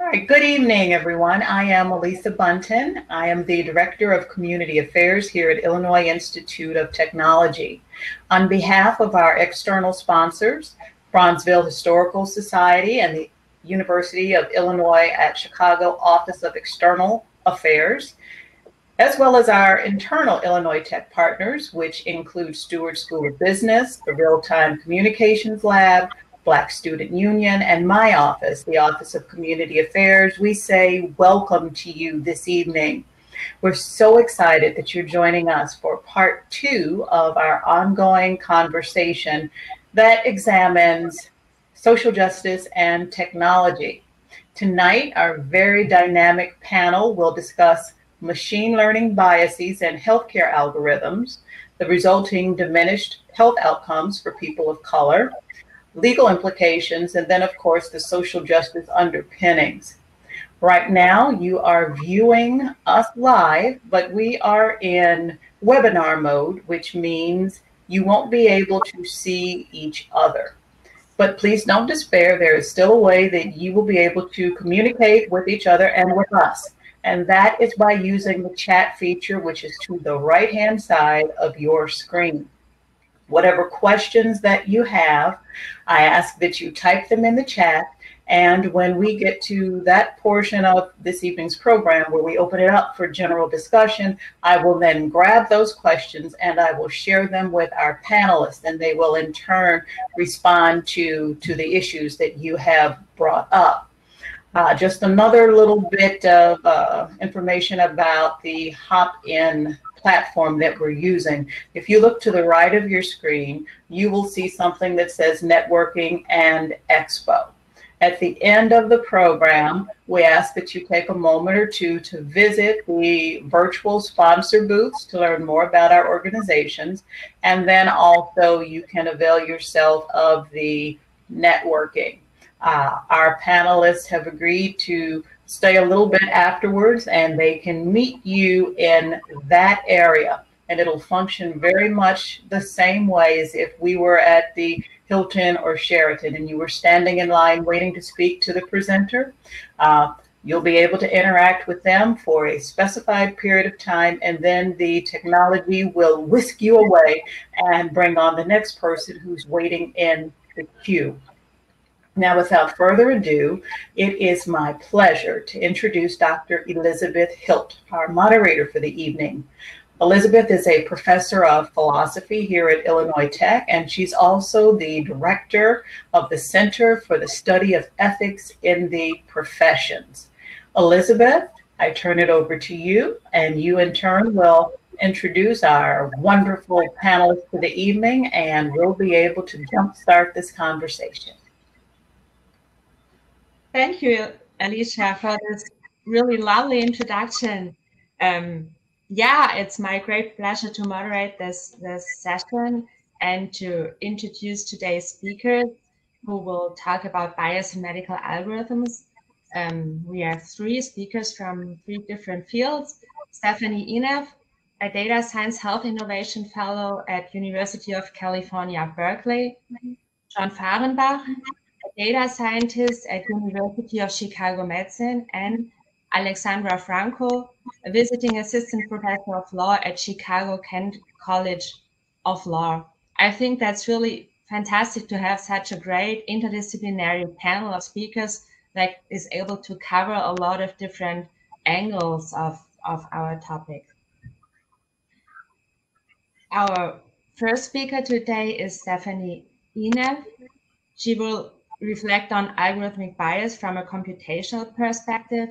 right, good evening, everyone. I am Elisa Bunton. I am the Director of Community Affairs here at Illinois Institute of Technology. On behalf of our external sponsors, Bronzeville Historical Society and the University of Illinois at Chicago Office of External Affairs, as well as our internal Illinois Tech partners, which include Stewart School of Business, the Real-Time Communications Lab, Black Student Union, and my office, the Office of Community Affairs, we say welcome to you this evening. We're so excited that you're joining us for part 2 of our ongoing conversation that examines social justice and technology. Tonight, our very dynamic panel will discuss machine learning biases and healthcare algorithms, the resulting diminished health outcomes for people of color, legal implications, and then, of course, the social justice underpinnings. Right now, you are viewing us live, but we are in webinar mode, which means you won't be able to see each other. But please don't despair. There is still a way that you will be able to communicate with each other and with us. And that is by using the chat feature, which is to the right-hand side of your screen. Whatever questions that you have, I ask that you type them in the chat. And when we get to that portion of this evening's program where we open it up for general discussion, I will then grab those questions and I will share them with our panelists, and they will in turn respond to the issues that you have brought up. Just another little bit of information about the Hop-In platform that we're using. If you look to the right of your screen, you will see something that says Networking and Expo. At the end of the program, we ask that you take a moment or two to visit the virtual sponsor booths to learn more about our organizations, and then also you can avail yourself of the networking. Our panelists have agreed to stay a little bit afterwards, and they can meet you in that area. And it'll function very much the same way as if we were at the Hilton or Sheraton and you were standing in line waiting to speak to the presenter. You'll be able to interact with them for a specified period of time, and then the technology will whisk you away and bring on the next person who's waiting in the queue. Now, without further ado, it is my pleasure to introduce Dr. Elizabeth Hilt, our moderator for the evening. Elizabeth is a professor of philosophy here at Illinois Tech, and she's also the director of the Center for the Study of Ethics in the Professions. Elizabeth, I turn it over to you, and you in turn will introduce our wonderful panelists for the evening, and we'll be able to jumpstart this conversation. Thank you, Alicia, for this really lovely introduction. Yeah, it's my great pleasure to moderate this session and to introduce today's speakers who will talk about bias in medical algorithms. We have 3 speakers from 3 different fields. Stephanie Inev, a data science health innovation fellow at University of California, Berkeley. John Farenbach, a data scientist at University of Chicago Medicine, and Alexandra Franco, a visiting assistant professor of law at Chicago Kent College of Law. I think that's really fantastic to have such a great interdisciplinary panel of speakers that is able to cover a lot of different angles of our topic. Our first speaker today is Stephanie Inev. She will reflect on algorithmic bias from a computational perspective,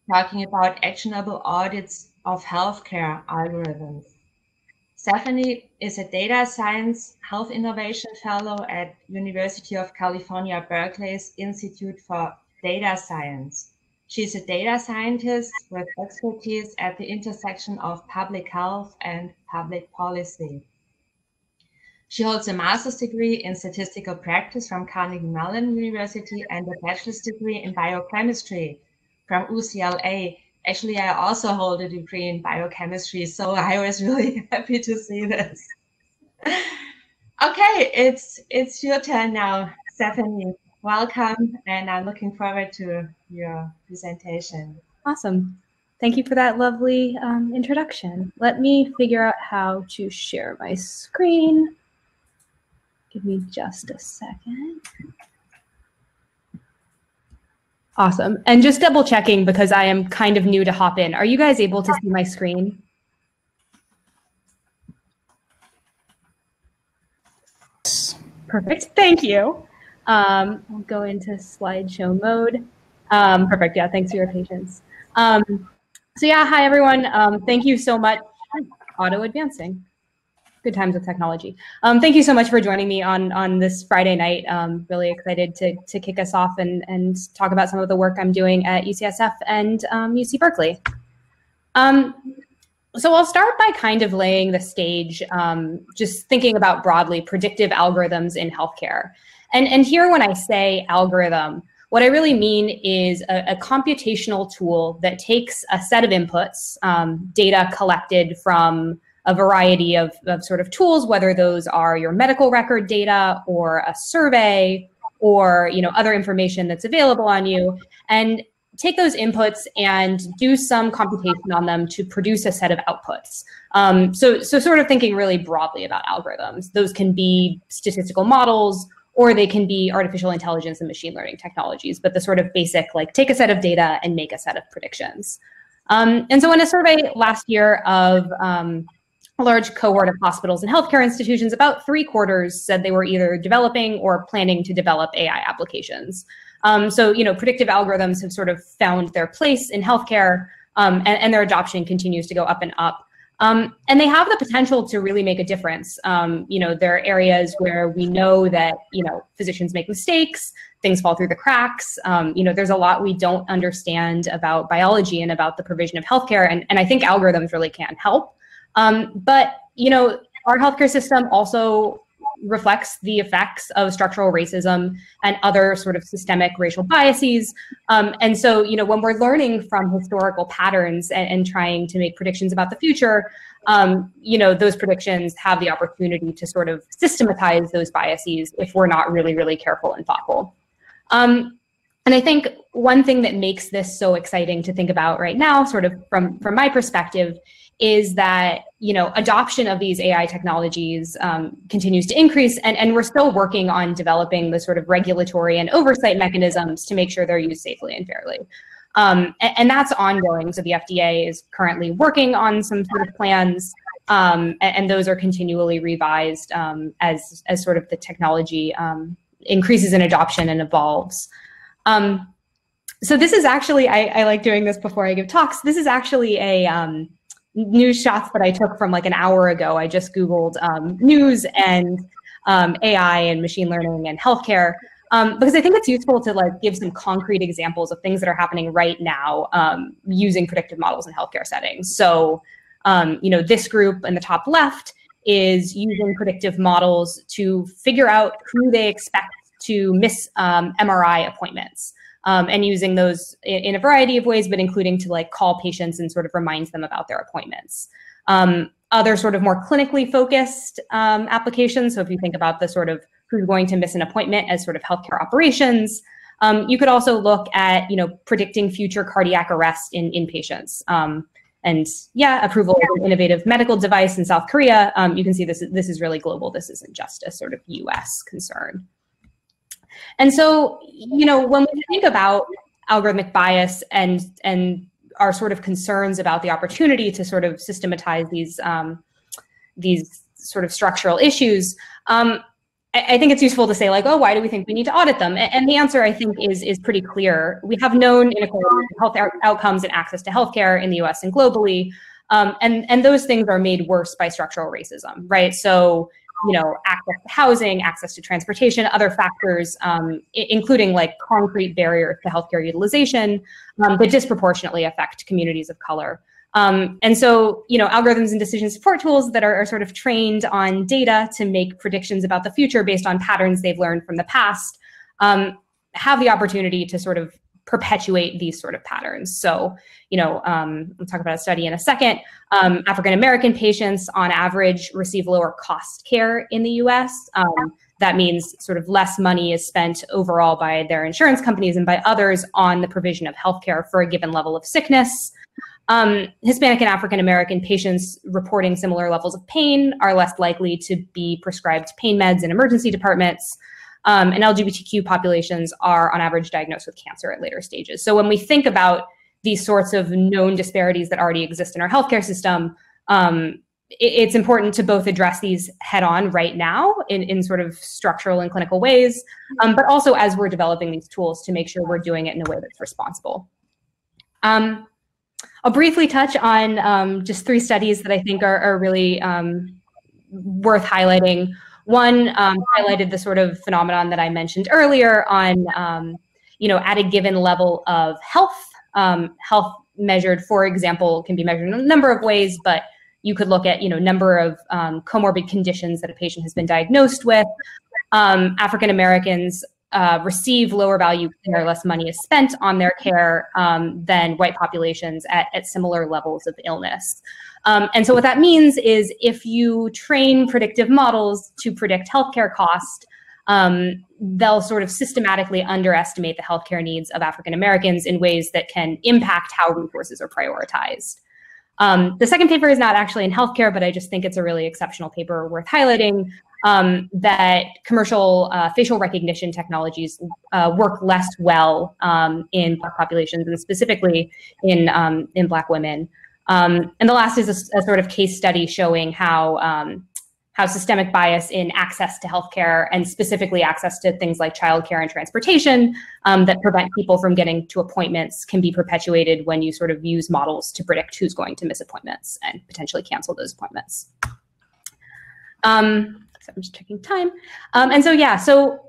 talking about actionable audits of healthcare algorithms. Stephanie is a data science health innovation fellow at University of California, Berkeley's Institute for Data Science. She's a data scientist with expertise at the intersection of public health and public policy. She holds a master's degree in statistical practice from Carnegie Mellon University and a bachelor's degree in biochemistry from UCLA. Actually, I also hold a degree in biochemistry, so I was really happy to see this. Okay, it's your turn now, Stephanie. welcome, and I'm looking forward to your presentation. Awesome. Thank you for that lovely introduction. Let me figure out how to share my screen. Give me just a second. Awesome. And just double checking because I am kind of new to hop in. Are you guys able to see my screen? Perfect. Thank you. I'll go into slideshow mode. Perfect. Yeah, thanks for your patience. So yeah, hi everyone. Thank you so much. Auto advancing. Good times with technology. Thank you so much for joining me on this Friday night. Really excited to kick us off and talk about some of the work I'm doing at UCSF and UC Berkeley. So I'll start by kind of laying the stage, just thinking about broadly predictive algorithms in healthcare. And here when I say algorithm, what I really mean is a computational tool that takes a set of inputs, data collected from a variety of sort of tools, whether those are your medical record data or a survey or other information that's available on you, and take those inputs and do some computation on them to produce a set of outputs. So sort of thinking really broadly about algorithms. Those can be statistical models, or they can be artificial intelligence and machine learning technologies, but the sort of basic, like take a set of data and make a set of predictions. And so in a survey last year of a large cohort of hospitals and healthcare institutions, about 3/4 said they were either developing or planning to develop AI applications. So, predictive algorithms have sort of found their place in healthcare, and their adoption continues to go up and up. And they have the potential to really make a difference. There are areas where we know that, physicians make mistakes, things fall through the cracks. There's a lot we don't understand about biology and about the provision of healthcare, and I think algorithms really can help. But our healthcare system also reflects the effects of structural racism and other sort of systemic racial biases. And so, when we're learning from historical patterns and trying to make predictions about the future, those predictions have the opportunity to sort of systematize those biases if we're not really, really careful and thoughtful. And I think one thing that makes this so exciting to think about right now, sort of from my perspective, is that adoption of these AI technologies continues to increase, and we're still working on developing the sort of regulatory and oversight mechanisms to make sure they're used safely and fairly. And that's ongoing. So the FDA is currently working on some sort of plans, and those are continually revised as sort of the technology increases in adoption and evolves. So this is actually, I like doing this before I give talks. This is actually a news shots that I took from like an hour ago. I just Googled news and AI and machine learning and healthcare because I think it's useful to like give some concrete examples of things that are happening right now using predictive models in healthcare settings. So, this group in the top left is using predictive models to figure out who they expect to miss MRI appointments. And using those in a variety of ways, but including to like call patients and sort of remind them about their appointments. Other sort of more clinically focused applications. So if you think about the sort of who's going to miss an appointment as sort of healthcare operations, you could also look at, predicting future cardiac arrest in patients. And yeah, approval of an innovative medical device in South Korea. You can see this is really global. This isn't just a sort of US concern. And so, when we think about algorithmic bias and our sort of concerns about the opportunity to sort of systematize these sort of structural issues, I think it's useful to say like, oh, why do we think we need to audit them? And the answer, I think, is pretty clear. We have known inequalities in health outcomes and access to healthcare in the US and globally. And those things are made worse by structural racism, right? So, access to housing, access to transportation, other factors, including like concrete barriers to healthcare utilization that disproportionately affect communities of color. And so, algorithms and decision support tools that are sort of trained on data to make predictions about the future based on patterns they've learned from the past have the opportunity to sort of perpetuate these sort of patterns. So, we'll talk about a study in a second. African American patients on average receive lower cost care in the US. that means sort of less money is spent overall by their insurance companies and by others on the provision of healthcare for a given level of sickness. Hispanic and African American patients reporting similar levels of pain are less likely to be prescribed pain meds in emergency departments. And LGBTQ populations are on average diagnosed with cancer at later stages. So when we think about these sorts of known disparities that already exist in our healthcare system, it's important to both address these head on right now in sort of structural and clinical ways, but also as we're developing these tools to make sure we're doing it in a way that's responsible. I'll briefly touch on just 3 studies that I think are really worth highlighting. One highlighted the sort of phenomenon that I mentioned earlier on, at a given level of health. Health measured, for example, can be measured in a number of ways, but you could look at, number of comorbid conditions that a patient has been diagnosed with. African Americans receive lower value care, less money is spent on their care than white populations at similar levels of illness. And so what that means is if you train predictive models to predict healthcare cost, they'll sort of systematically underestimate the healthcare needs of African Americans in ways that can impact how resources are prioritized. The second paper is not actually in healthcare, but I just think it's a really exceptional paper worth highlighting, that commercial facial recognition technologies work less well in Black populations, and specifically in Black women. And the last is a sort of case study showing how systemic bias in access to healthcare, and specifically access to things like childcare and transportation that prevent people from getting to appointments, can be perpetuated when you sort of use models to predict who's going to miss appointments and potentially cancel those appointments. So I'm just checking time. And so, yeah, so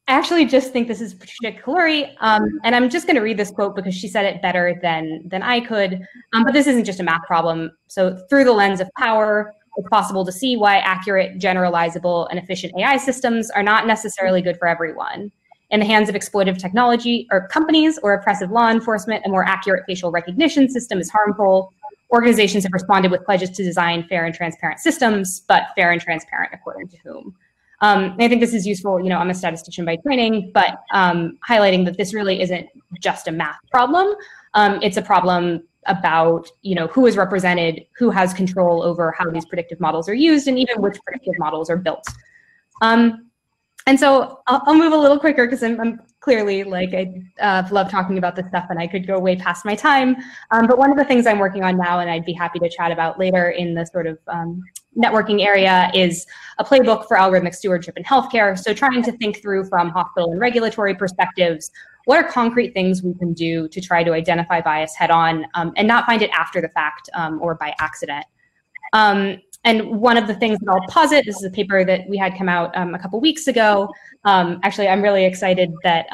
I actually just think this is Patricia Kaluri, and I'm just going to read this quote because she said it better than I could. But this isn't just a math problem. So through the lens of power, it's possible to see why accurate, generalizable, and efficient AI systems are not necessarily good for everyone. In the hands of exploitive technology or companies or oppressive law enforcement, a more accurate facial recognition system is harmful. Organizations have responded with pledges to design fair and transparent systems, but fair and transparent according to whom? I think this is useful. I'm a statistician by training, but highlighting that this really isn't just a math problem. It's a problem about, who is represented, who has control over how these predictive models are used, and even which predictive models are built. And so I'll move a little quicker because I'm clearly I love talking about this stuff and I could go way past my time. But one of the things I'm working on now, and I'd be happy to chat about later in the sort of networking area, is a playbook for algorithmic stewardship in healthcare. So trying to think through from hospital and regulatory perspectives, what are concrete things we can do to try to identify bias head on and not find it after the fact or by accident. And one of the things that I'll posit, this is a paper that we had come out a couple weeks ago. Actually, I'm really excited that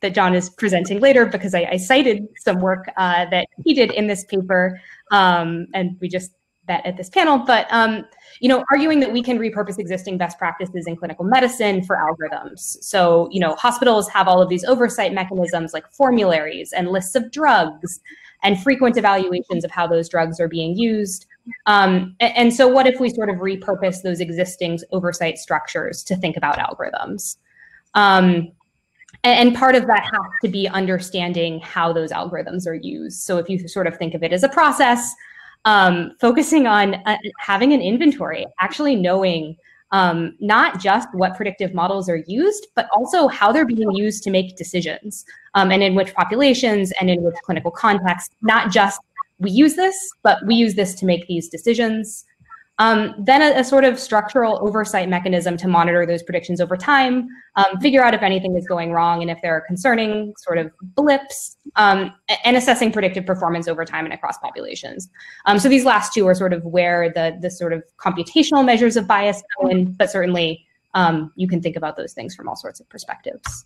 that John is presenting later because I cited some work that he did in this paper, and we just met at this panel. But arguing that we can repurpose existing best practices in clinical medicine for algorithms. So hospitals have all of these oversight mechanisms like formularies and lists of drugs and frequent evaluations of how those drugs are being used. And so what if we sort of repurpose those existing oversight structures to think about algorithms? And part of that has to be understanding how those algorithms are used. So if you sort of think of it as a process, focusing on having an inventory, actually knowing not just what predictive models are used, but also how they're being used to make decisions, and in which populations and in which clinical contexts, not just we use this, but we use this to make these decisions. Then a sort of structural oversight mechanism to monitor those predictions over time, figure out if anything is going wrong and if there are concerning sort of blips, and assessing predictive performance over time and across populations. So these last two are sort of where the sort of computational measures of bias go in, but certainly you can think about those things from all sorts of perspectives.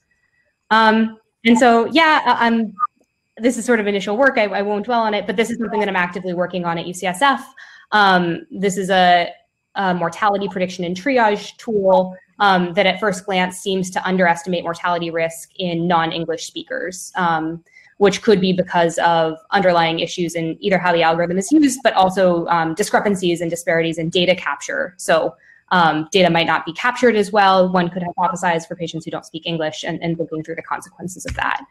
And so, yeah, this is sort of initial work. I won't dwell on it, but this is something that I'm actively working on at UCSF. This is a mortality prediction and triage tool that at first glance seems to underestimate mortality risk in non-English speakers, which could be because of underlying issues in either how the algorithm is used, but also discrepancies and disparities in data capture. So Data might not be captured as well. One could hypothesize for patients who don't speak English and thinking through the consequences of that.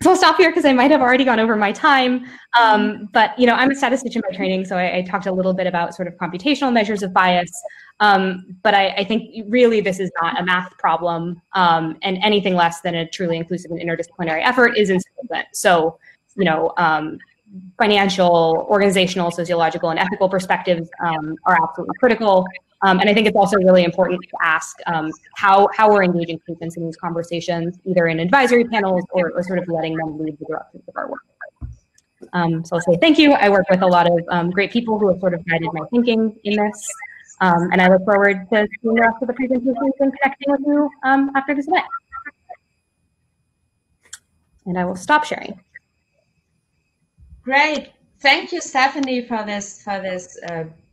So I'll stop here because I might have already gone over my time. But I'm a statistician by training, so I talked a little bit about sort of computational measures of bias. But I think really this is not a math problem, and anything less than a truly inclusive and interdisciplinary effort is insufficient. So, financial, organizational, sociological, and ethical perspectives are absolutely critical. And I think it's also really important to ask how we're engaging students in these conversations, either in advisory panels or sort of letting them lead the directions of our work. So I'll say thank you. I work with a lot of great people who have sort of guided my thinking in this. And I look forward to seeing the rest of the presentations and connecting with you after this event. And I will stop sharing. Great. Thank you, Stephanie, for this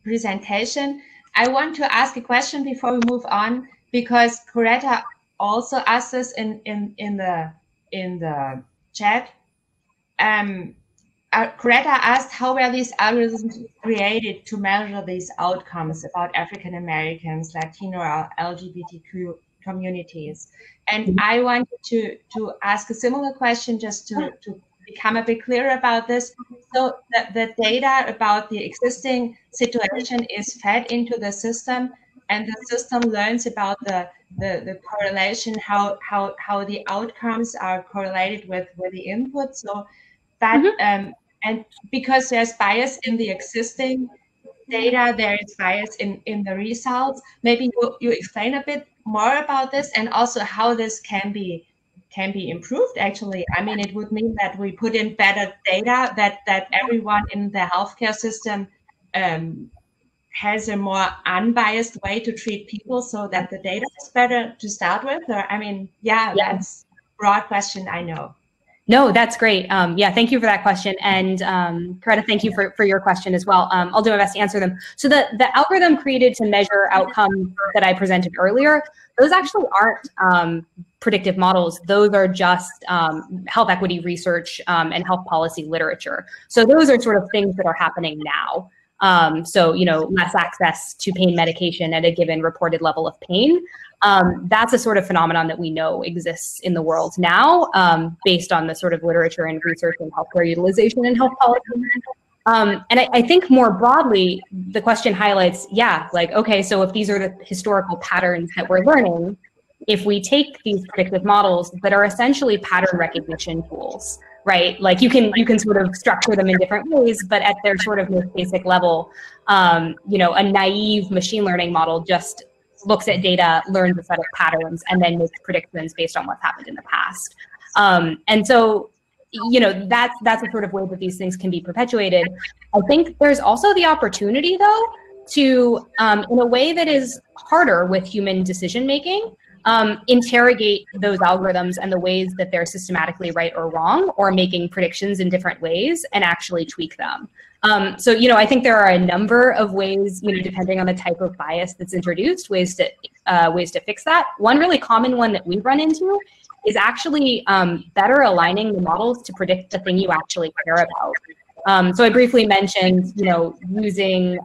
presentation. I want to ask a question before we move on, because Coretta also asked us in the chat. Coretta asked, how were these algorithms created to measure these outcomes about African Americans, Latino, or LGBTQ communities? And I wanted to ask a similar question just to become a bit clearer about this. So the data about the existing situation is fed into the system, and the system learns about the correlation, how the outcomes are correlated with the input. So that and because there's bias in the existing data, there is bias in the results. Maybe you explain a bit more about this, and also how this can be improved. Actually, I mean, it would mean that we put in better data, that everyone in the healthcare system has a more unbiased way to treat people, so that the data is better to start with. Or, I mean, yeah, that's a broad question, I know. No, that's great. Yeah, thank you for that question. And Coretta, thank you for your question as well. I'll do my best to answer them. So the algorithm created to measure outcomes that I presented earlier, those actually aren't predictive models. Those are just health equity research and health policy literature. So those are sort of things that are happening now. So, less access to pain medication at a given reported level of pain. That's a sort of phenomenon that we know exists in the world now, based on the sort of literature and research in healthcare utilization and health policy. And I think more broadly, the question highlights, okay, so if these are the historical patterns that we're learning, if we take these predictive models that are essentially pattern recognition tools, right? Like you can sort of structure them in different ways, but at their sort of most basic level, a naive machine learning model just looks at data, learns a set of patterns, and then makes predictions based on what's happened in the past. And so, that's a sort of way that these things can be perpetuated. I think there's also the opportunity, though, to, in a way that is harder with human decision making, interrogate those algorithms and the ways that they're systematically right or wrong, or making predictions in different ways and actually tweak them. So, I think there are a number of ways, depending on the type of bias that's introduced, ways to fix that. One really common one that we run into is actually better aligning the models to predict the thing you actually care about. So I briefly mentioned, using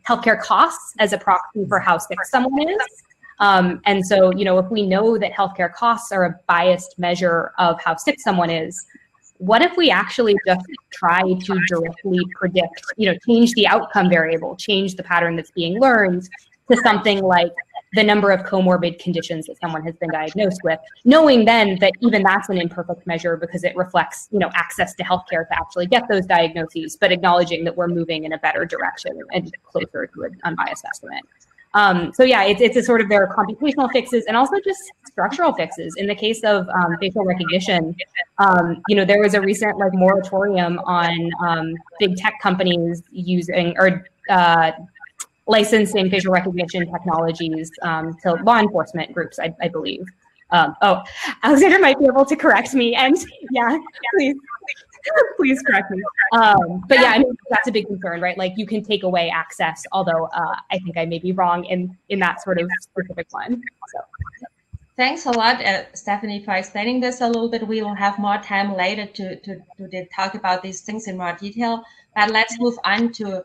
healthcare costs as a proxy for how sick someone is. And so, if we know that healthcare costs are a biased measure of how sick someone is, what if we actually just try to directly predict, change the outcome variable, change the pattern that's being learned to something like the number of comorbid conditions that someone has been diagnosed with, knowing then that even that's an imperfect measure because it reflects, access to healthcare to actually get those diagnoses, but acknowledging that we're moving in a better direction and closer to an unbiased estimate. So yeah, it's a sort of, there are computational fixes and also just structural fixes. In the case of facial recognition, there was a recent moratorium on big tech companies using or licensing facial recognition technologies to law enforcement groups, I believe. Alexandra might be able to correct me, and yeah, please correct me. But yeah, I mean, that's a big concern, right? Like you can take away access, although I think I may be wrong in that sort of specific one. So. Thanks a lot, Stephanie, for explaining this a little bit. We will have more time later to talk about these things in more detail. But let's move on to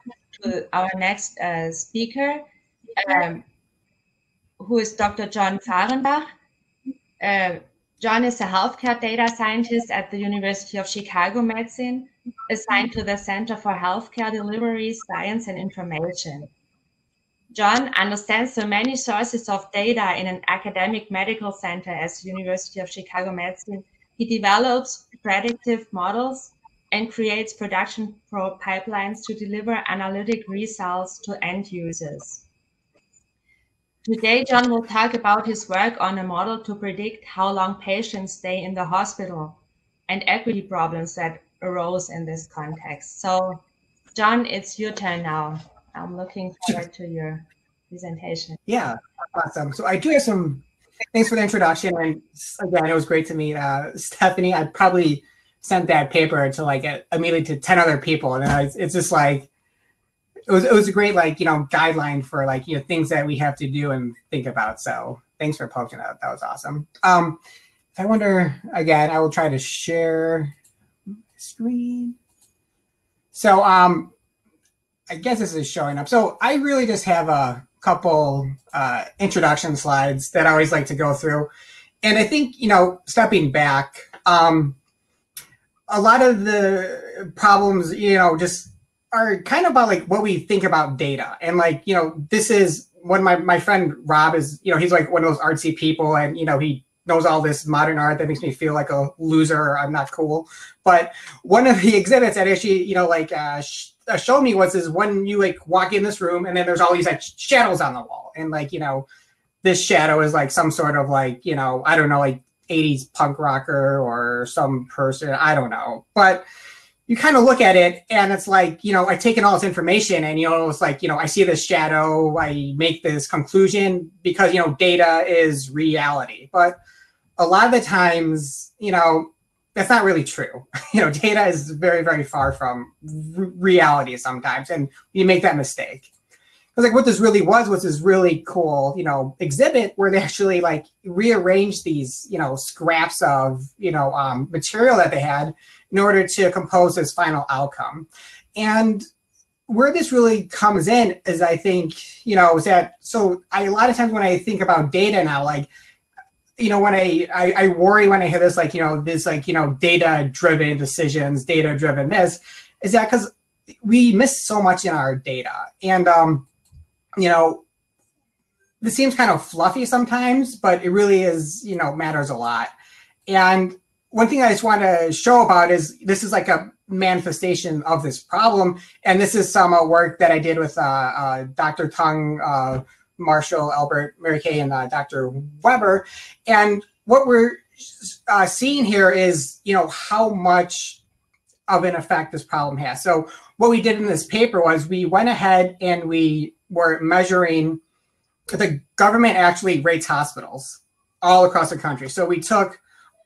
our next speaker. who is Dr. John Farenbach. John is a healthcare data scientist at the University of Chicago Medicine, assigned to the Center for Healthcare Delivery, Science, and Information. John understands the many sources of data in an academic medical center as the University of Chicago Medicine. He develops predictive models and creates production pipelines to deliver analytic results to end users. Today, John will talk about his work on a model to predict how long patients stay in the hospital and equity problems that arose in this context. So, John, it's your turn now. I'm looking forward to your presentation. Yeah, awesome. So I do have some, thanks for the introduction. And again, it was great to meet Stephanie. I probably sent that paper to like immediately to 10 other people. And it's just like, it was a great, like, guideline for like, things that we have to do and think about. So thanks for posting that. That was awesome. I wonder, again, I will try to share my screen. So I guess this is showing up. So I really just have a couple introduction slides that I always like to go through. And I think, stepping back, a lot of the problems, just are kind of about like what we think about data. And like, this is when my friend Rob is, he's like one of those artsy people, and, he knows all this modern art that makes me feel like a loser, or I'm not cool. But one of the exhibits that actually, showed me was when you like walk in this room and then there's all these like shadows on the wall. And like, this shadow is like some sort of like, I don't know, like 80s punk rocker or some person, I don't know. But you kind of look at it and it's like, I've taken all this information and, it's like, I see this shadow, I make this conclusion because, data is reality. But a lot of the times, that's not really true. Data is very, very far from reality sometimes, and you make that mistake. Because like what this really was this really cool, exhibit where they actually like rearranged these, scraps of, material that they had in order to compose this final outcome. And where this really comes in is, I think, is that, so a lot of times when I think about data now, like, when I worry when I hear this, like, this, like, data-driven decisions, data-driven this, is that because we miss so much in our data. And, this seems kind of fluffy sometimes, but it really is, matters a lot. And one thing I just want to show about is this is like a manifestation of this problem. And this is some work that I did with Dr. Tung, Marshall, Albert, Mary Kay, and Dr. Weber. And what we're seeing here is, how much of an effect this problem has. So what we did in this paper was we went ahead and we were measuring, the government actually rates hospitals all across the country. So we took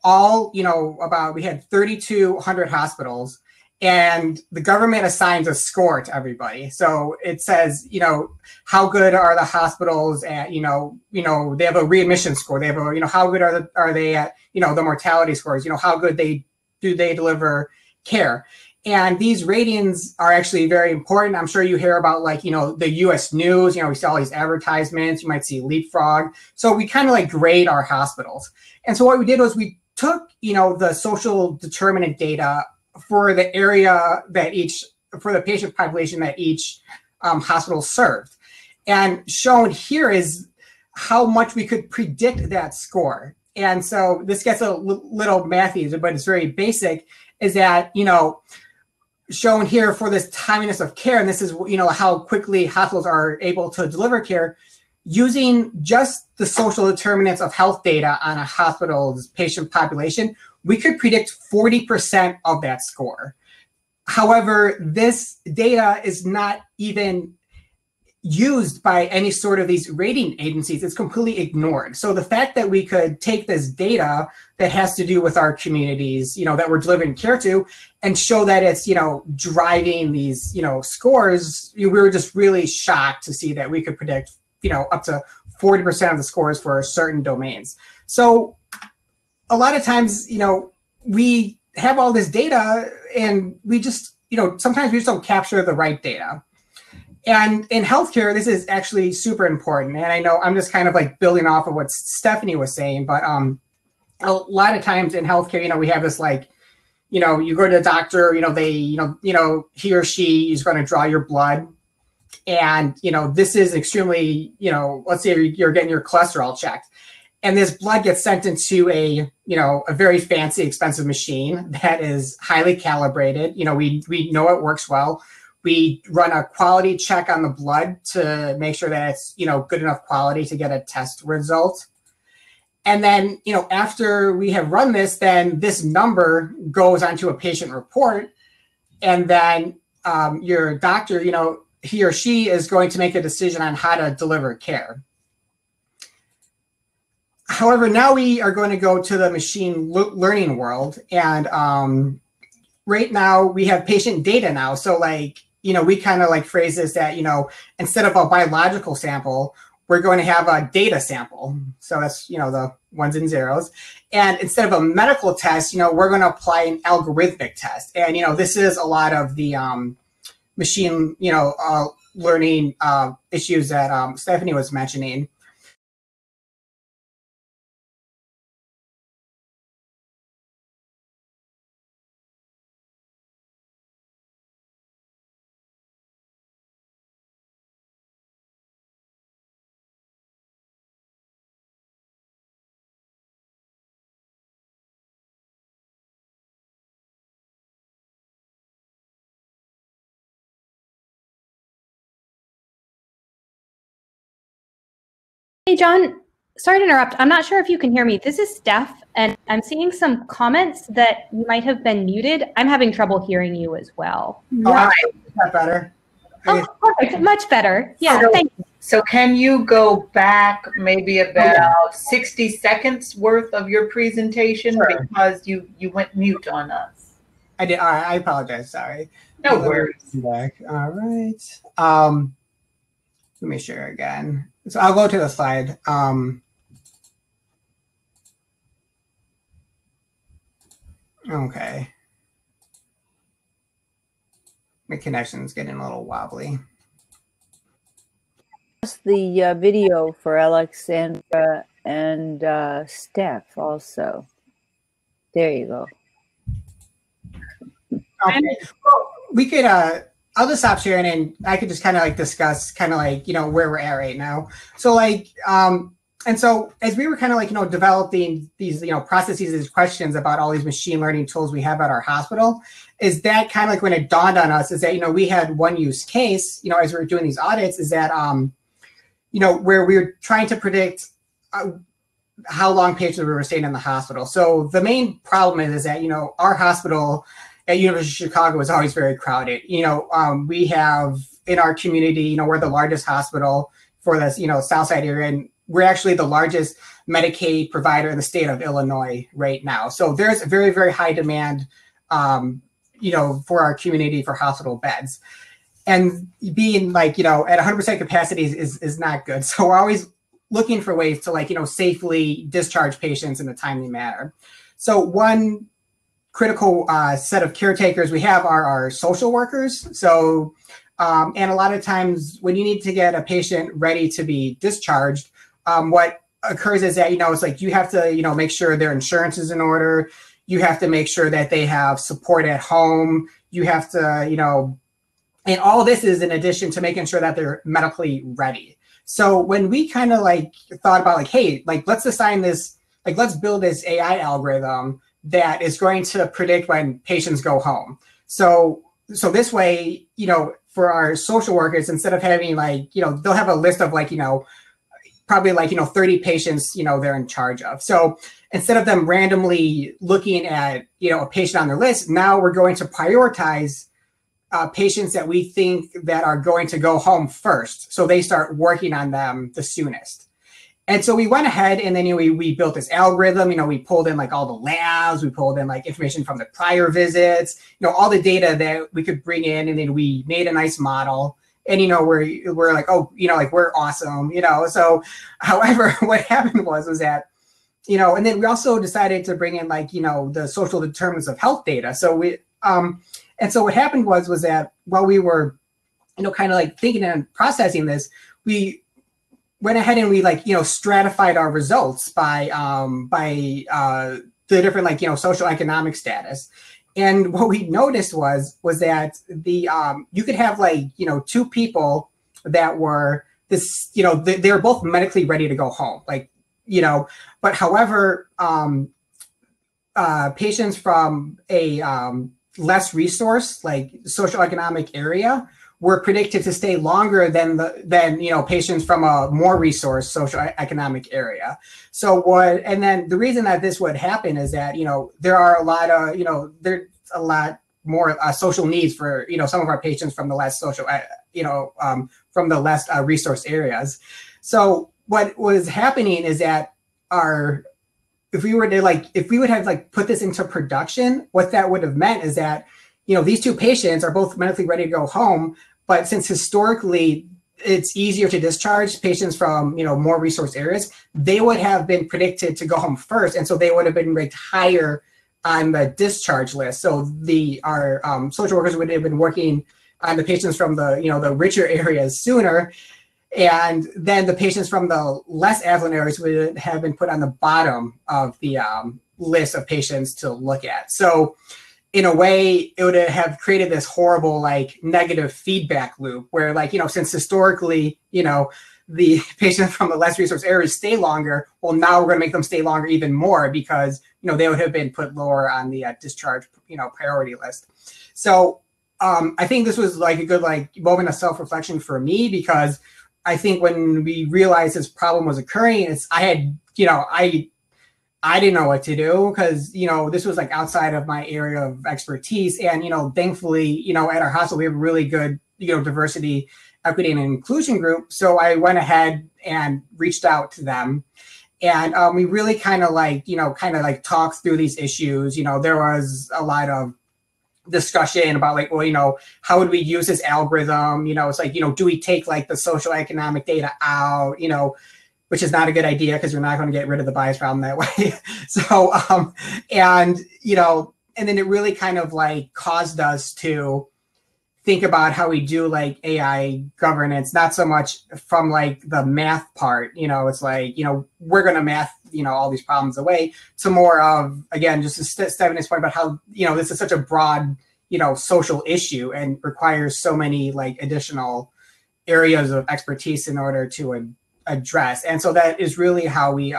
all, we had 3,200 hospitals, and the government assigns a score to everybody. So it says, how good are the hospitals at, they have a readmission score. They have a, how good are they at, the mortality scores, how good do they deliver care. And these ratings are actually very important. I'm sure you hear about like, the US News, we see all these advertisements, you might see Leapfrog. So we kind of like grade our hospitals. And so what we did was we took, the social determinant data for the area that for the patient population that each hospital served. And shown here is how much we could predict that score. And so this gets a little mathy, but it's very basic, is that, shown here for this timeliness of care, and this is, how quickly hospitals are able to deliver care, using just the social determinants of health data on a hospital's patient population, we could predict 40% of that score. However, this data is not even used by any sort of these rating agencies. It's completely ignored. So the fact that we could take this data that has to do with our communities, that we're delivering care to, and show that it's, driving these, scores, we were just really shocked to see that we could predict, up to 40% of the scores for certain domains. So a lot of times, we have all this data and we just, sometimes we just don't capture the right data. And in healthcare, this is actually super important. And I know I'm just kind of like building off of what Stephanie was saying, but a lot of times in healthcare, we have this like, you go to the doctor, he or she is going to draw your blood. And, this is extremely, let's say you're getting your cholesterol checked. And this blood gets sent into a very fancy, expensive machine that is highly calibrated. We know it works well. We run a quality check on the blood to make sure that it's, good enough quality to get a test result. And then, after we have run this, then this number goes onto a patient report. And then your doctor, he or she is going to make a decision on how to deliver care. However, now we are going to go to the machine learning world. And right now we have patient data now. So like, we kind of like phrase this that, instead of a biological sample, we're going to have a data sample. So that's, the ones and zeros. And instead of a medical test, we're going to apply an algorithmic test. And, this is a lot of the machine, learning issues that Stephanie was mentioning. Hey, John, sorry to interrupt. I'm not sure if you can hear me. This is Steph, and I'm seeing some comments that you might have been muted. I'm having trouble hearing you as well. Yeah. Oh, is that better? Oh, perfect. Much better. Yeah, thank you. So can you go back maybe about 60 seconds worth of your presentation? Sure. Because you went mute on us. I did. All right, I apologize. Sorry. No worries. Back. All right. Let me share again. So I'll go to the slide. Okay. My connection's getting a little wobbly. The video for Alexandra and Steph also. There you go. Okay. Well, we could I'll just stop sharing and I could just kind of like discuss kind of like, where we're at right now. So like, and so as we were kind of like, developing these, processes, these questions about all these machine learning tools we have at our hospital, is that kind of like when it dawned on us is that, we had one use case, as we were doing these audits is that, where we were trying to predict how long patients we were staying in the hospital. So the main problem is that, our hospital at University of Chicago is always very crowded. We have in our community, we're the largest hospital for this, South Side area, and we're actually the largest Medicaid provider in the state of Illinois right now. So there's a very, very high demand, for our community for hospital beds. And being like, at 100% capacity is not good. So we're always looking for ways to like, safely discharge patients in a timely manner. So one critical set of caretakers we have are our social workers. So, and a lot of times when you need to get a patient ready to be discharged, what occurs is that, it's like you have to, make sure their insurance is in order. You have to make sure that they have support at home. You have to, and all this is in addition to making sure that they're medically ready. So when we kind of like thought about like, hey, like let's assign this, like let's build this AI algorithm that is going to predict when patients go home. So this way, for our social workers, instead of having like, they'll have a list of like, probably like, 30 patients, they're in charge of. So instead of them randomly looking at, a patient on their list, now we're going to prioritize patients that we think that are going to go home first. So they start working on them the soonest. And so we went ahead and then we built this algorithm, we pulled in like all the labs, we pulled in like information from the prior visits, all the data that we could bring in, and then we made a nice model. And we're like, oh, like we're awesome, So however, what happened was that, and then we also decided to bring in like, the social determinants of health data. So we and so what happened was that while we were kind of like thinking and processing this, we went ahead and we like, stratified our results by the different like, social economic status. And what we noticed was that the you could have like, two people that were this, they were both medically ready to go home, like, but however, patients from a less resource, like socioeconomic area, were predicted to stay longer than patients from a more resource socioeconomic area. So and then the reason that this would happen is that, there are a lot of, there's a lot more social needs for, some of our patients from the less social, from the less resource areas. So what was happening is that if we would have like put this into production, what that would have meant is that, these two patients are both medically ready to go home, but since historically it's easier to discharge patients from, more resource areas, they would have been predicted to go home first. And so they would have been ranked higher on the discharge list. So our social workers would have been working on the patients from the, the richer areas sooner. And then the patients from the less affluent areas would have been put on the bottom of the list of patients to look at. So in a way, it would have created this horrible, like, negative feedback loop where, like, since historically, the patients from the less resource areas stay longer, well, now we're going to make them stay longer even more because, they would have been put lower on the discharge, priority list. So I think this was like a good, like, moment of self-reflection for me, because I think when we realized this problem was occurring, I didn't know what to do because, this was like outside of my area of expertise. And, thankfully, at our hospital, we have a really good, diversity, equity, and inclusion group. So I went ahead and reached out to them. And we really kind of talked through these issues. There was a lot of discussion about like, well, how would we use this algorithm? It's like, do we take like the social economic data out, which is not a good idea because you're not going to get rid of the bias problem that way. So, and then it really kind of like caused us to think about how we do like AI governance, not so much from like the math part, it's like, we're going to math, all these problems away, to more of, again, just Stephanie's point about how, this is such a broad, social issue and requires so many like additional areas of expertise in order to address. And so that is really how we,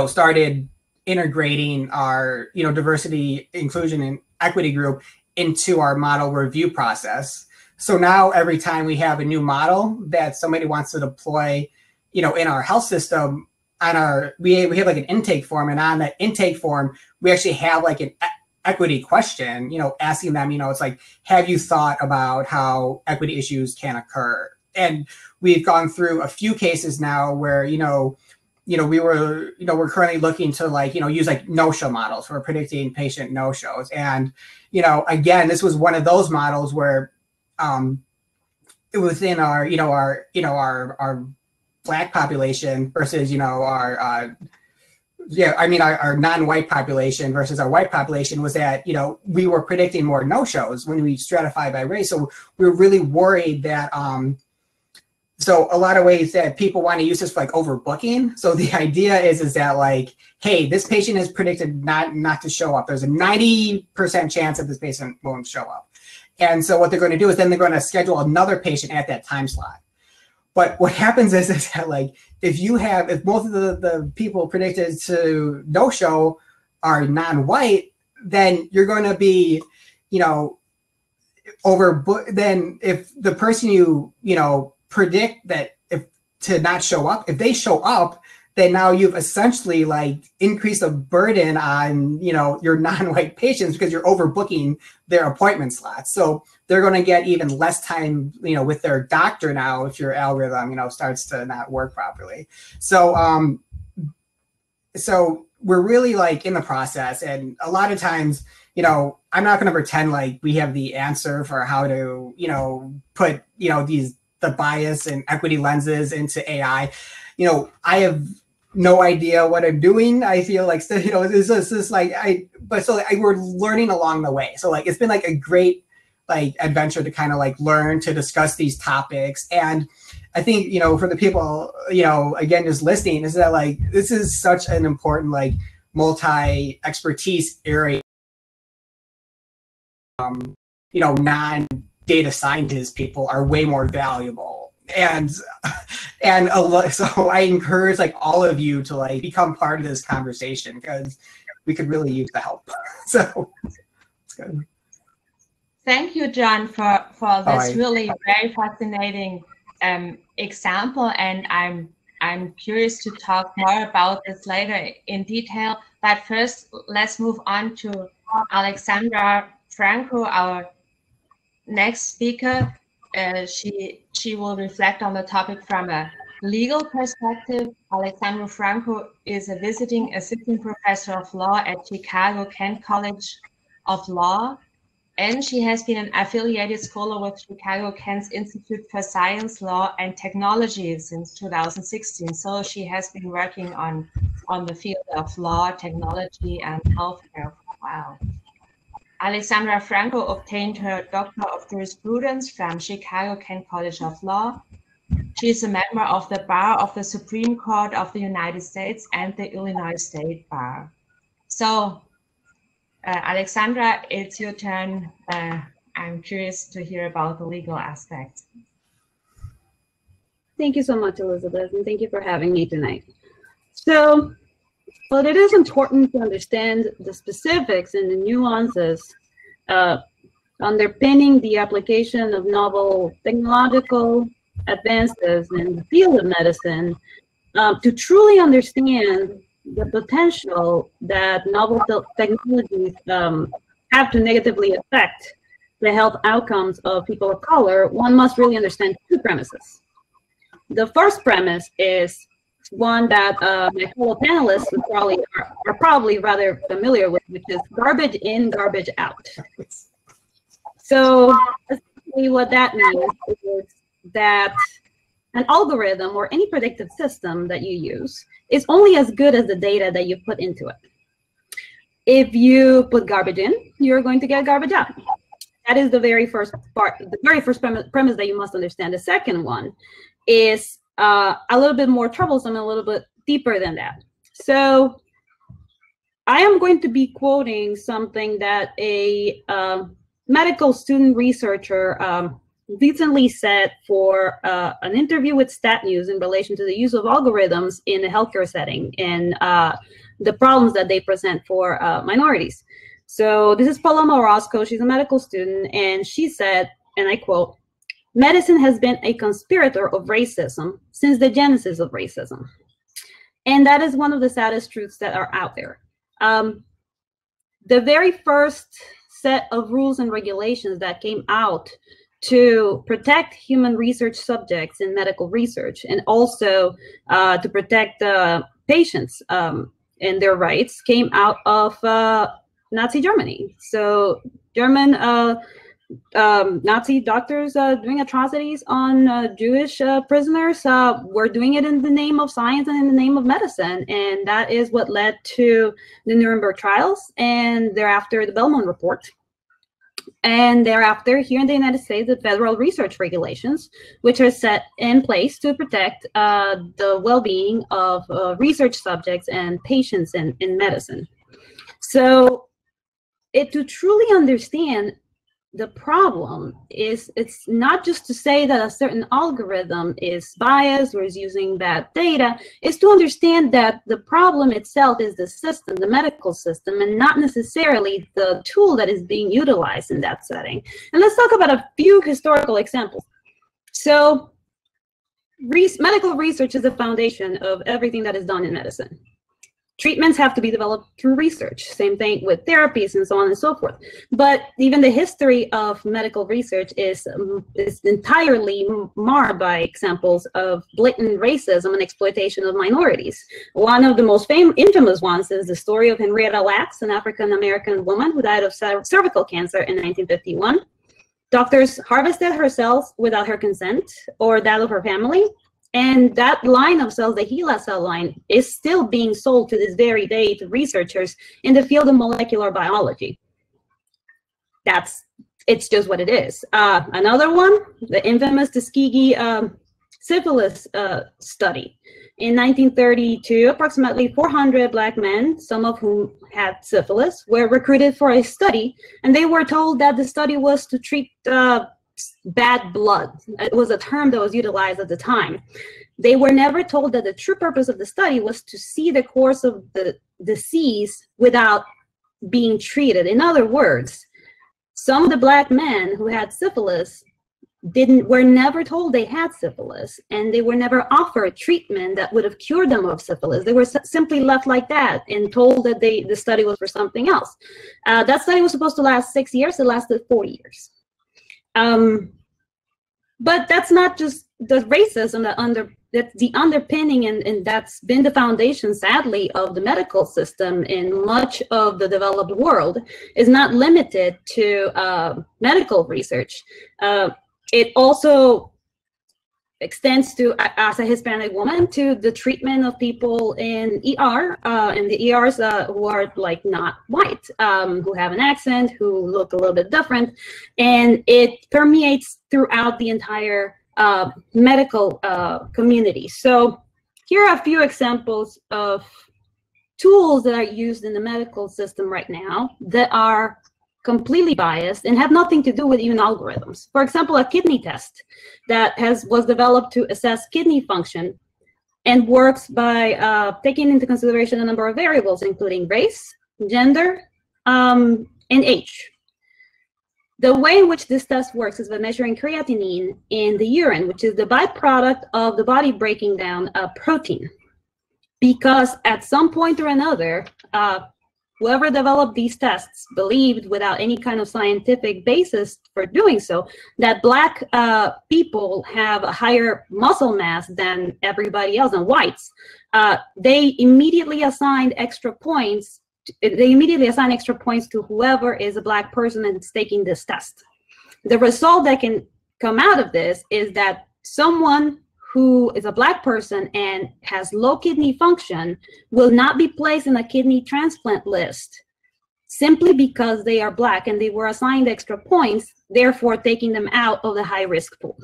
started integrating our, diversity, inclusion, and equity group into our model review process. So now every time we have a new model that somebody wants to deploy, in our health system, we have like an intake form, and on that intake form, we actually have like an equity question, asking them, it's like, have you thought about how equity issues can occur? And we've gone through a few cases now where, we're currently looking to like, use like no-show models for predicting patient no-shows. And, again, this was one of those models where within our Black population versus, our non-white population versus our white population was that, we were predicting more no-shows when we stratify by race. So we were really worried that, so a lot of ways that people want to use this for like overbooking. So the idea is that like, hey, this patient is predicted not to show up. There's a 90% chance that this patient won't show up. And so what they're going to do is then they're going to schedule another patient at that time slot. But what happens is that like, if both of the people predicted to no show are non-white, then you're going to be, then if the person you predict that to not show up, if they show up, then now you've essentially like increased the burden on, your non-white patients because you're overbooking their appointment slots. So they're going to get even less time, with their doctor now if your algorithm, starts to not work properly. So, so we're really like in the process, and a lot of times, I'm not going to pretend like we have the answer for how to, put, the bias and equity lenses into AI. I have no idea what I'm doing. I feel like, it's just like, we're learning along the way. So like, it's been like a great like adventure to kind of like learn to discuss these topics. And I think, you know, for the people, you know, again, just listening, is that like, this is such an important, like multi-expertise area. You know, non-data scientist people are way more valuable. And so I encourage like all of you to like become part of this conversation, because we could really use the help. So it's good. Thank you, John, for this really very fascinating example, and I'm curious to talk more about this later in detail. But first, let's move on to Alexandra Franco, our next speaker. She will reflect on the topic from a legal perspective. Alexandra Franco is a visiting assistant professor of law at Chicago Kent College of Law, and she has been an affiliated scholar with Chicago Kent's Institute for Science, Law, and Technology since 2016. So she has been working on the field of law, technology, and healthcare for a while. Alexandra Franco obtained her Doctor of Jurisprudence from Chicago Kent College of Law. She is a member of the Bar of the Supreme Court of the United States and the Illinois State Bar. So, Alexandra, it's your turn. I'm curious to hear about the legal aspect. Thank you so much, Elizabeth, and thank you for having me tonight. So, but it is important to understand the specifics and the nuances underpinning the application of novel technological advances in the field of medicine to truly understand the potential that novel technologies have to negatively affect the health outcomes of people of color. One must really understand two premises. The first premise is one that my fellow panelists are probably rather familiar with, which is garbage in, garbage out. So essentially what that means is that an algorithm or any predictive system that you use is only as good as the data that you put into it. If you put garbage in, you're going to get garbage out. That is the very first part, the very first premise that you must understand. The second one is a little bit more troublesome, a little bit deeper than that. So I am going to be quoting something that a medical student researcher recently said for an interview with Stat News in relation to the use of algorithms in a healthcare setting and the problems that they present for minorities. So this is Paloma Orozco. She's a medical student, and she said, and I quote, "Medicine has been a conspirator of racism since the genesis of racism." And that is one of the saddest truths that are out there. The very first set of rules and regulations that came out to protect human research subjects in medical research, and also to protect patients and their rights, came out of Nazi Germany. So German Nazi doctors doing atrocities on Jewish prisoners were doing it in the name of science and in the name of medicine. And that is what led to the Nuremberg trials, and thereafter the Belmont Report. And thereafter, here in the United States, the federal research regulations, which are set in place to protect the well-being of research subjects and patients in medicine. So to truly understand the problem is, it's not just to say that a certain algorithm is biased or is using bad data. It's to understand that the problem itself is the system, the medical system, and not necessarily the tool that is being utilized in that setting. And let's talk about a few historical examples. So medical research is the foundation of everything that is done in medicine. Treatments have to be developed through research. Same thing with therapies and so on and so forth. But even the history of medical research is entirely marred by examples of blatant racism and exploitation of minorities. One of the most infamous ones is the story of Henrietta Lacks, an African American woman who died of cervical cancer in 1951. Doctors harvested her cells without her consent or that of her family. And that line of cells, the HeLa cell line, is still being sold to this very day to researchers in the field of molecular biology. it's just what it is. Another one, the infamous Tuskegee syphilis study. In 1932, approximately 400 Black men, some of whom had syphilis, were recruited for a study, and they were told that the study was to treat bad blood. It was a term that was utilized at the time. They were never told that the true purpose of the study was to see the course of the disease without being treated. In other words, some of the Black men who had syphilis were never told they had syphilis, and they were never offered treatment that would have cured them of syphilis. They were simply left like that and told that the study was for something else. That study was supposed to last 6 years. It lasted 4 years. But that's not just the racism that's the underpinning, and that's been the foundation, sadly, of the medical system in much of the developed world, is not limited to medical research. It also extends to, as a Hispanic woman, to the treatment of people in ER, and the ERs who are like not white, who have an accent, who look a little bit different, and it permeates throughout the entire medical community. So here are a few examples of tools that are used in the medical system right now that are completely biased and have nothing to do with even algorithms. For example, a kidney test that was developed to assess kidney function and works by taking into consideration a number of variables, including race, gender, and age. The way in which this test works is by measuring creatinine in the urine, which is the byproduct of the body breaking down a protein. Because at some point or another, whoever developed these tests believed, without any kind of scientific basis for doing so, that Black people have a higher muscle mass than everybody else, than whites. They immediately assigned extra points. They immediately assign extra points to whoever is a Black person and is taking this test. The result that can come out of this is that someone who is a Black person and has low kidney function will not be placed in a kidney transplant list simply because they are Black and they were assigned extra points, therefore taking them out of the high-risk pool.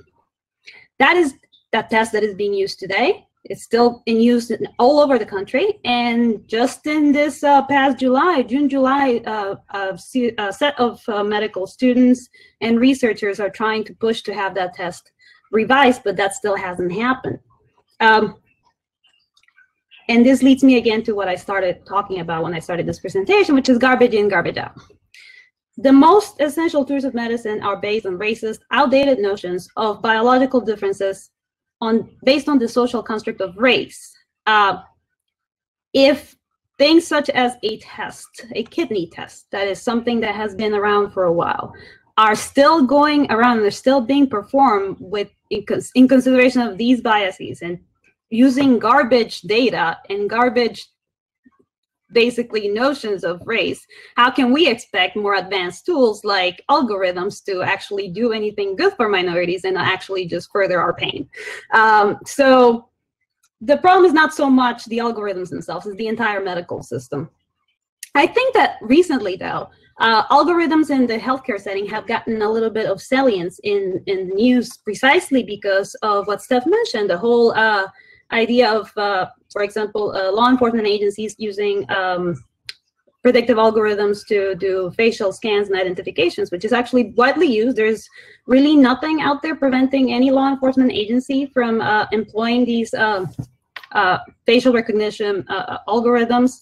That is that test that is being used today. It's still in use all over the country, and just in this past June, July, a set of medical students and researchers are trying to push to have that test revised, but that still hasn't happened. And this leads me again to what I started talking about when I started this presentation, which is garbage in, garbage out. The most essential tools of medicine are based on racist, outdated notions of biological differences based on the social construct of race. If things such as a test, a kidney test, that is something that has been around for a while, are still going around, they're still being performed in consideration of these biases and using garbage data and garbage, basically, notions of race, how can we expect more advanced tools like algorithms to actually do anything good for minorities and actually just further our pain? So the problem is not so much the algorithms themselves, it's the entire medical system. I think that recently, though, algorithms in the healthcare setting have gotten a little bit of salience in the news, precisely because of what Steph mentioned, the whole idea of, for example, law enforcement agencies using predictive algorithms to do facial scans and identifications, which is actually widely used. There's really nothing out there preventing any law enforcement agency from employing these facial recognition algorithms.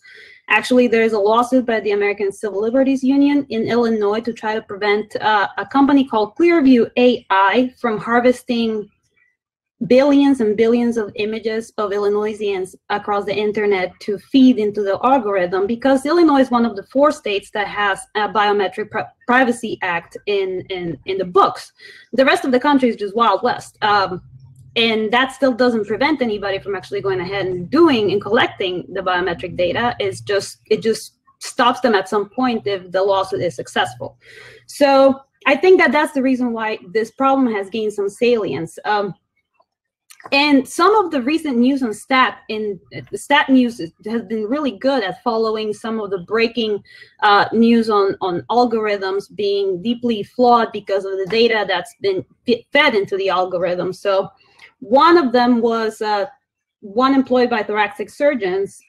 Actually, there's a lawsuit by the American Civil Liberties Union in Illinois to try to prevent a company called Clearview AI from harvesting billions and billions of images of Illinoisans across the internet to feed into the algorithm, because Illinois is one of the 4 states that has a biometric privacy act in the books. The rest of the country is just Wild West. And that still doesn't prevent anybody from actually going ahead and doing and collecting the biometric data. It just stops them at some point if the lawsuit is successful. So I think that that's the reason why this problem has gained some salience. And some of the recent news on stat news has been really good at following some of the breaking news on algorithms being deeply flawed because of the data that's been fed into the algorithm. So one of them was one employed by thoracic surgeons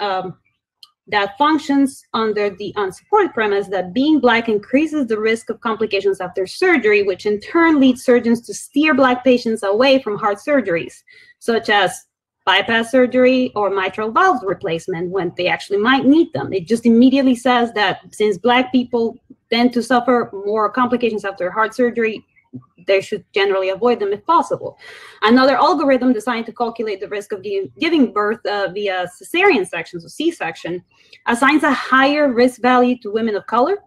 that functions under the unsupported premise that being Black increases the risk of complications after surgery, which in turn leads surgeons to steer Black patients away from heart surgeries, such as bypass surgery or mitral valve replacement when they actually might need them. It just immediately says that since Black people tend to suffer more complications after heart surgery, they should generally avoid them if possible. Another algorithm designed to calculate the risk of giving birth via cesarean sections or C-section assigns a higher risk value to women of color.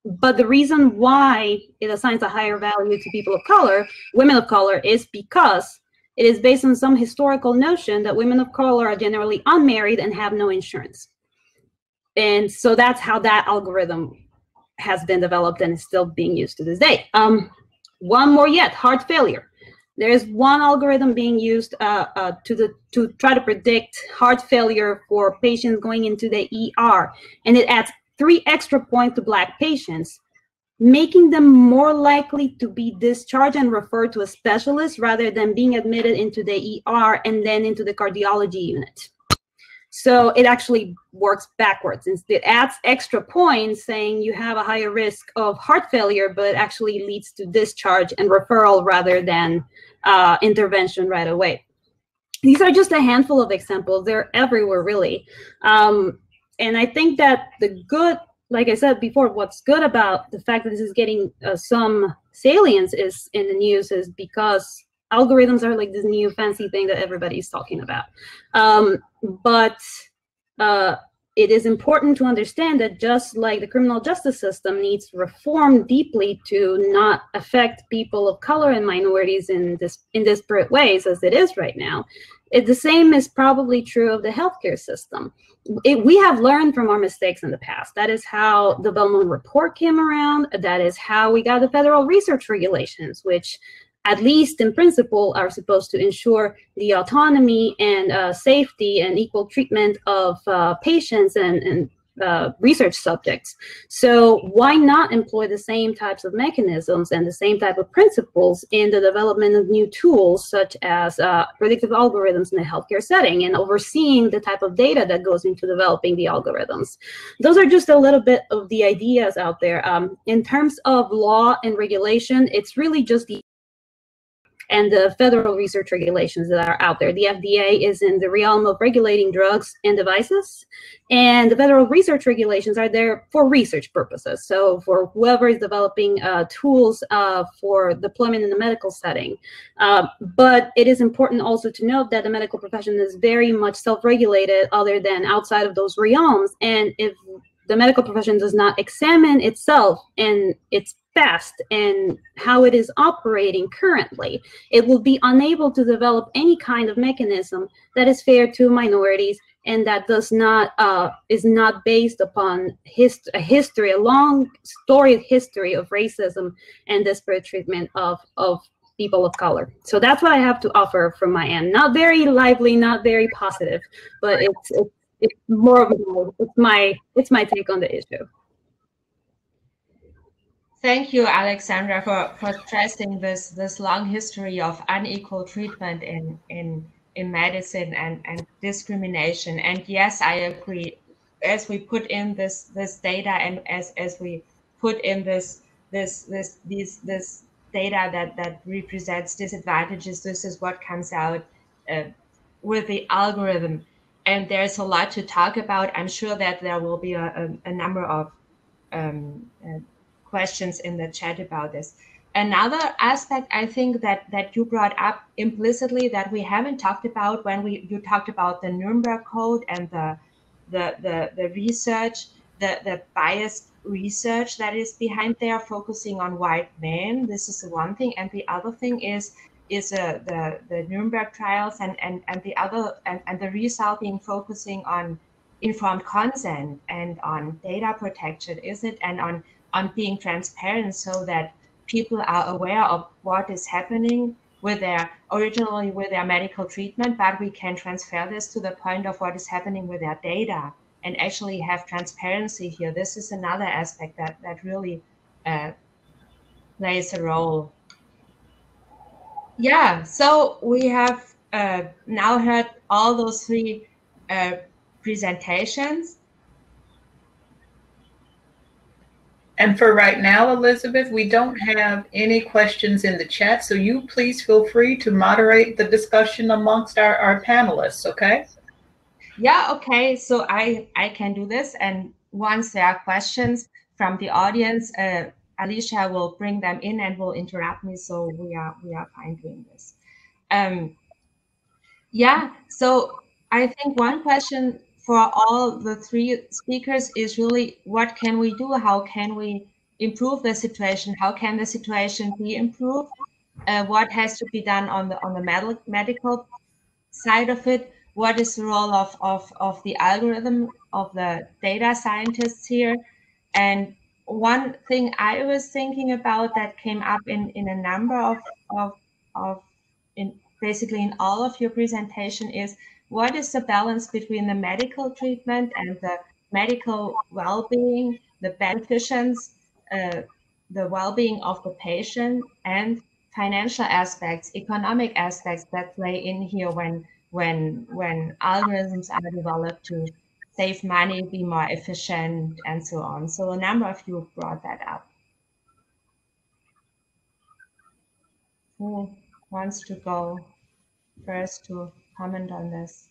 But the reason why it assigns a higher value to people of color, women of color, is because it is based on some historical notion that women of color are generally unmarried and have no insurance. And so that's how that algorithm has been developed and is still being used to this day. One more yet, heart failure. There is one algorithm being used to try to predict heart failure for patients going into the ER, and it adds 3 extra points to Black patients, making them more likely to be discharged and referred to a specialist rather than being admitted into the ER and then into the cardiology unit. So it actually works backwards. It adds extra points saying you have a higher risk of heart failure, but it actually leads to discharge and referral rather than intervention right away. These are just a handful of examples. They're everywhere, really. And I think that the good, like I said before, what's good about the fact that this is getting some salience is in the news is because algorithms are like this new fancy thing that everybody's talking about. But it is important to understand that just like the criminal justice system needs reform deeply to not affect people of color and minorities in disparate ways as it is right now, the same is probably true of the healthcare system. We have learned from our mistakes in the past. That is how the Belmont Report came around. That is how we got the federal research regulations, which at least in principle, are supposed to ensure the autonomy and safety and equal treatment of patients and research subjects. So why not employ the same types of mechanisms and the same type of principles in the development of new tools, such as predictive algorithms in the healthcare setting and overseeing the type of data that goes into developing the algorithms? Those are just a little bit of the ideas out there. In terms of law and regulation, it's really just and the federal research regulations that are out there. The FDA is in the realm of regulating drugs and devices, and the federal research regulations are there for research purposes. So for whoever is developing tools for deployment in the medical setting. But it is important also to note that the medical profession is very much self-regulated other than outside of those realms. And if the medical profession does not examine itself and its past and how it is operating currently, it will be unable to develop any kind of mechanism that is fair to minorities and that does not is not based upon a long storied history of racism and disparate treatment of people of color. So that's what I have to offer from my end. Not very lively, not very positive, but it's more of it's my take on the issue. Thank you, Alexandra, for tracing this long history of unequal treatment in medicine and discrimination. And yes, I agree. As we put in this data and as we put in this data that represents disadvantages, this is what comes out with the algorithm. And there's a lot to talk about. I'm sure that there will be a number of questions in the chat about this. Another aspect I think that you brought up implicitly that we haven't talked about when you talked about the Nuremberg Code and the research, the biased research that is behind there, focusing on white men. This is the one thing, and the other thing is the Nuremberg trials and the result being focusing on informed consent and on data protection, is it, and on being transparent so that people are aware of what is happening originally with their medical treatment, but we can transfer this to the point of what is happening with their data and actually have transparency here. This is another aspect that really plays a role. Yeah, so we have now heard all those three presentations. And for right now, Elizabeth, we don't have any questions in the chat, so you please feel free to moderate the discussion amongst our panelists, okay? Yeah, okay, so I can do this, and once there are questions from the audience, Alicia will bring them in and will interrupt me, so we are fine doing this. Yeah, so I think one question for all the three speakers is really, what can we do? How can we improve the situation? How can the situation be improved? What has to be done on the medical side of it? What is the role of the algorithm, of the data scientists here? And one thing I was thinking about that came up in a number basically in all of your presentation is, what is the balance between the medical treatment and the medical well-being, the beneficence, the well-being of the patient, and financial aspects, economic aspects that play in here when algorithms are developed to save money, be more efficient, and so on. So a number of you brought that up. Who wants to go first to comment on this?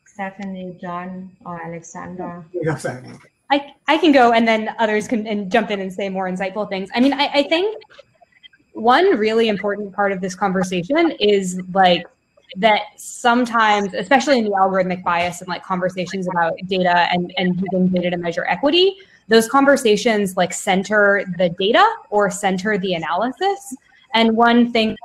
Stephanie, John, or Alexandra? I can go, and then others can jump in and say more insightful things. I mean, I think one really important part of this conversation is like that sometimes, especially in the algorithmic bias and like conversations about data and using data to measure equity, those conversations like center the data or center the analysis. And one thing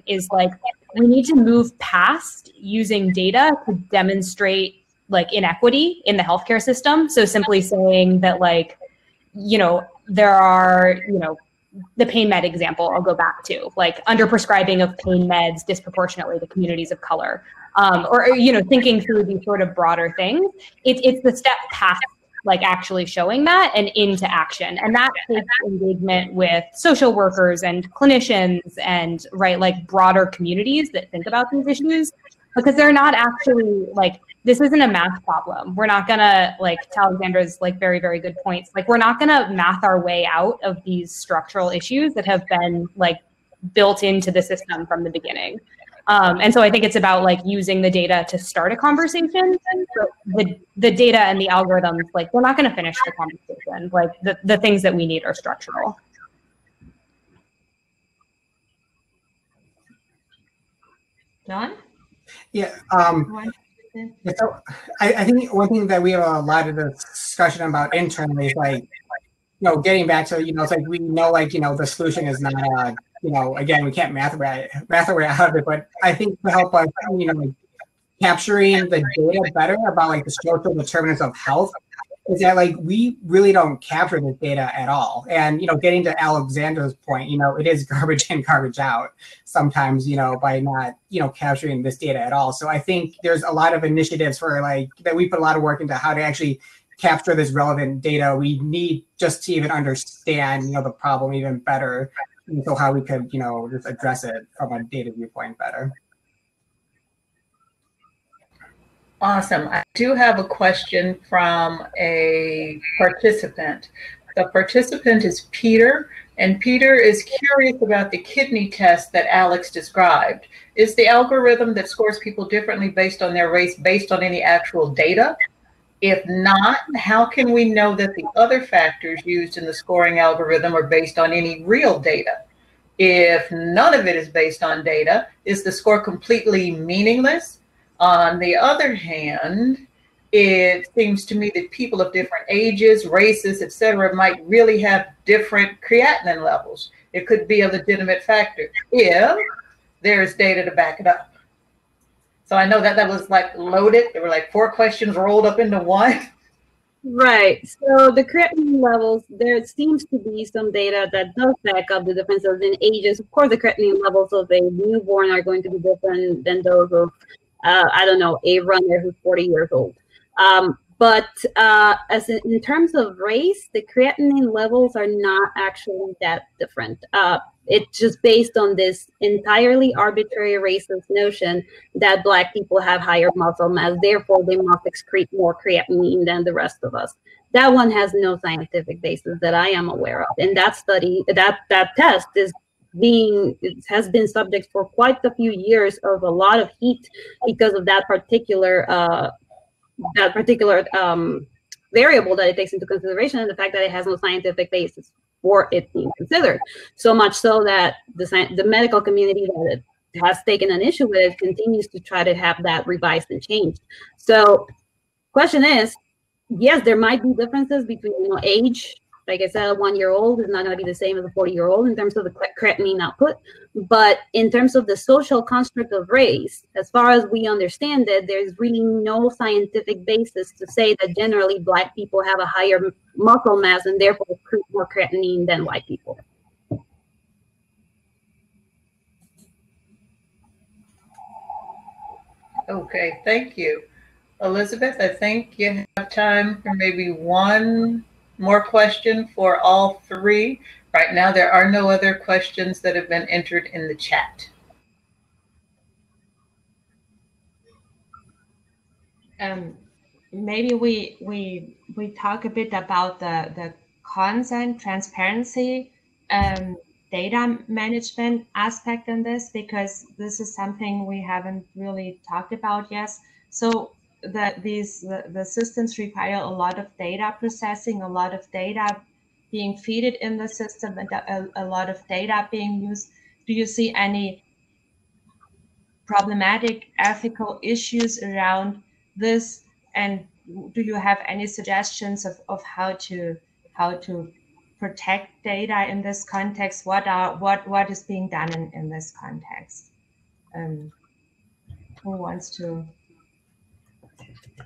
is like, we need to move past using data to demonstrate like inequity in the healthcare system. So simply saying that like, you know, there are, you know, the pain med example I'll go back to, like underprescribing of pain meds disproportionately to communities of color, or, you know, thinking through these sort of broader things. It's the step past like actually showing that and into action. And that takes engagement with social workers and clinicians and like broader communities that think about these issues, because they're not actually like, this isn't a math problem. We're not gonna, like, to Alexandra's like very, very good points, like we're not gonna math our way out of these structural issues that have been like built into the system from the beginning. And so I think it's about like using the data to start a conversation. The data and the algorithms, like we're not gonna finish the conversation. Like the things that we need are structural. John? Yeah. So I think one thing that we have a lot of discussion about internally is like, you know, getting back to, you know, it's like we know, like, you know, the solution is not, you know, again, we can't math our way out of it, but I think to help us, you know, like capturing the data better about like the social determinants of health is that like we really don't capture this data at all. And, you know, getting to Alexandra's point, you know, it is garbage in, garbage out sometimes, you know, by not, you know, capturing this data at all. So I think there's a lot of initiatives for like that we put a lot of work into how to actually capture this relevant data. We need just to even understand, you know, the problem even better. And so how we could, you know, just address it from a data viewpoint better. Awesome. I do have a question from a participant. The participant is Peter, and Peter is curious about the kidney test that Alex described. Is the algorithm that scores people differently based on their race based on any actual data? If not, how can we know that the other factors used in the scoring algorithm are based on any real data? If none of it is based on data, is the score completely meaningless? On the other hand, it seems to me that people of different ages, races, etc., might really have different creatinine levels. It could be a legitimate factor if there is data to back it up. So I know that was like loaded. There were like 4 questions rolled up into one. Right. So the creatinine levels, there seems to be some data that does back up the differences in ages. Of course, the creatinine levels of a newborn are going to be different than those of, I don't know, a runner who's 40 years old. But as in terms of race, the creatinine levels are not actually that different. It's just based on this entirely arbitrary racist notion that Black people have higher muscle mass, therefore they must excrete more creatinine than the rest of us. That one has no scientific basis that I am aware of. And that study, that test has been subject for quite a few years of a lot of heat because of that particular variable that it takes into consideration, and the fact that it has no scientific basis for it being considered. So much so that the medical community that it has taken an issue with it continues to try to have that revised and changed. So question is, yes, there might be differences between age. Like I said, a 1-year-old is not going to be the same as a 40-year-old in terms of the creatinine output. But in terms of the social construct of race, as far as we understand it, there's really no scientific basis to say that generally Black people have a higher muscle mass and therefore excrete more creatinine than white people. Okay, thank you. Elizabeth, I think you have time for maybe one more question for all three. Right now, there are no other questions that have been entered in the chat. Maybe we talk a bit about the consent, transparency, data management aspect in this, because this is something we haven't really talked about yet. So the systems require a lot of data processing, a lot of data being fed in the system, and a lot of data being used. Do you see any problematic ethical issues around this? And do you have any suggestions of how to protect data in this context? What is being done in this context? Who wants to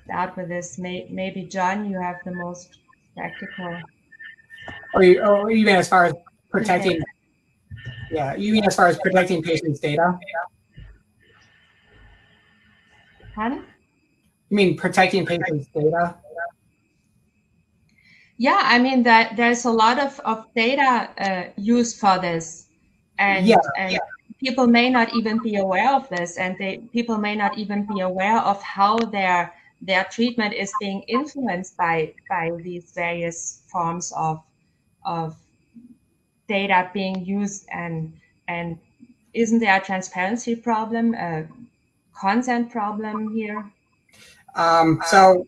start with this? Maybe John, you have the most practical. You mean as far as protecting? Okay. Yeah, you mean as far as protecting patients' data? Pardon? You mean protecting patients' data? Yeah, I mean that there's a lot of data used for this, and people may not even be aware of this, and people may not even be aware of how their treatment is being influenced by these various forms of data being used, and isn't there a transparency problem, a consent problem here? So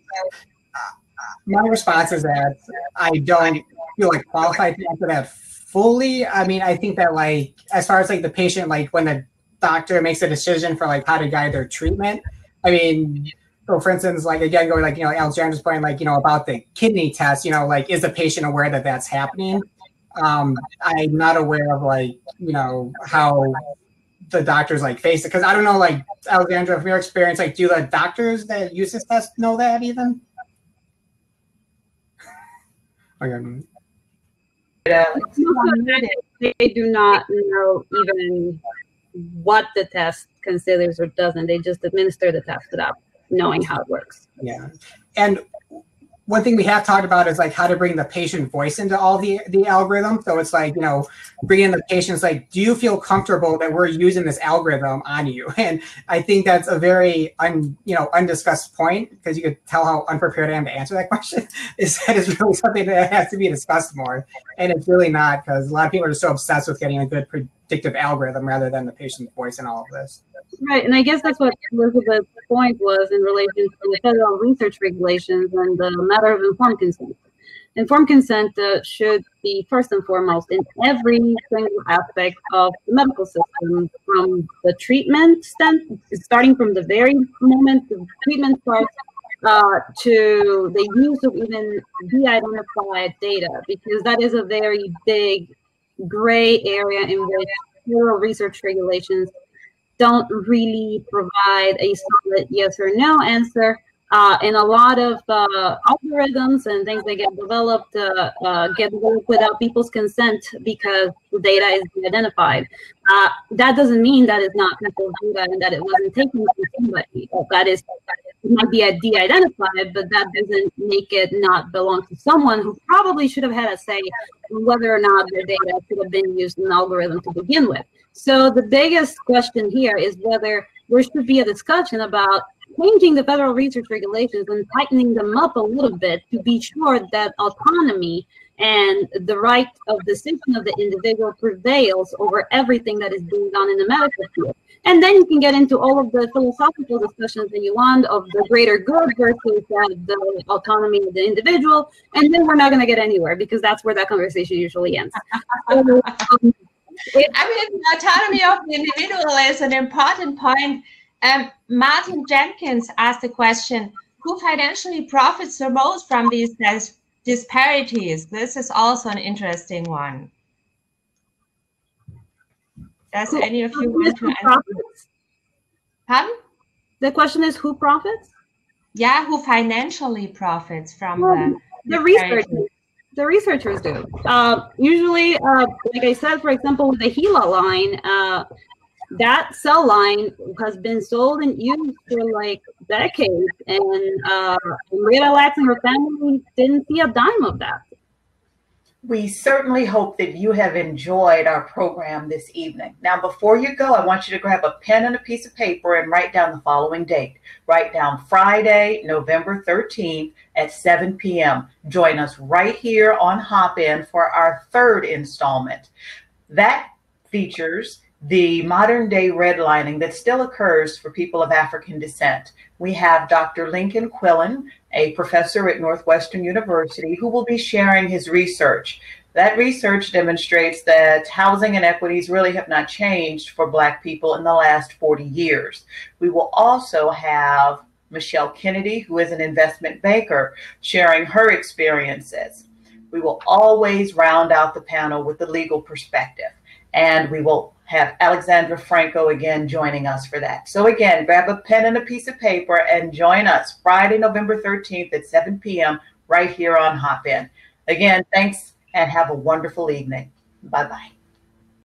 my response is that I don't feel like qualified to answer that fully. I mean, I think that like, as far as like the patient, like when the doctor makes a decision for like how to guide their treatment, I mean, so for instance, like again, going like, Alexandra's point, like, about the kidney test, like, is the patient aware that that's happening? I'm not aware of like, how the doctors like face it, because I don't know, like, Alexandra, from your experience, like, do the doctors that use this test know that even? Okay. They do not know even what the test considers or doesn't. They just administer the test without knowing how it works. Yeah, and one thing we have talked about is like how to bring the patient voice into all the algorithm. So it's like, bringing the patients, like, do you feel comfortable that we're using this algorithm on you? And I think that's a very undiscussed point, because you could tell how unprepared I am to answer that question. Is really something that has to be discussed more, and it's really not, because a lot of people are just so obsessed with getting a good predictive algorithm rather than the patient's voice in all of this. Right, and I guess that's what Elizabeth's point was in relation to the federal research regulations and the matter of informed consent. Informed consent should be first and foremost in every single aspect of the medical system, from the treatment starting from the very moment the treatment starts to the use of even de-identified data, because that is a very big gray area in which federal research regulations don't really provide a solid yes or no answer, And a lot of algorithms and things that get developed without people's consent because the data is de-identified. That doesn't mean that it's not people's data and that it wasn't taken from somebody. It might be de-identified, but that doesn't make it not belong to someone who probably should have had a say in whether or not their data could have been used in an algorithm to begin with. So the biggest question here is whether there should be a discussion about changing the federal research regulations and tightening them up a little bit to be sure that autonomy and the right of decision of the individual prevails over everything that is being done in the medical field. And then you can get into all of the philosophical discussions that you want of the greater good versus the autonomy of the individual. And then we're not going to get anywhere because that's where that conversation usually ends. I mean, the autonomy of the individual is an important point. Martin Jenkins asked the question, who financially profits the most from these disparities? This is also an interesting one. Does any of you want to answer? Pardon? The question is, who profits? Yeah, who financially profits from the researchers? The researchers do. Usually, like I said, for example, with the HeLa line, that cell line has been sold and used for like decades, and Rita Lax and her family didn't see a dime of that. We certainly hope that you have enjoyed our program this evening. Now, before you go, I want you to grab a pen and a piece of paper and write down the following date. Write down Friday, November 13th at 7 p.m. Join us right here on Hop-In for our third installment. That features the modern day redlining that still occurs for people of African descent. We have Dr. Lincoln Quillen, a professor at Northwestern University, who will be sharing his research. That research demonstrates that housing inequities really have not changed for Black people in the last 40 years. We will also have Michelle Kennedy, who is an investment banker, sharing her experiences. We will always round out the panel with the legal perspective, and we will have Alexandra Franco again joining us for that. So again, grab a pen and a piece of paper and join us Friday, November 13th at 7 p.m. right here on Hop-In. Again, thanks and have a wonderful evening. Bye-bye.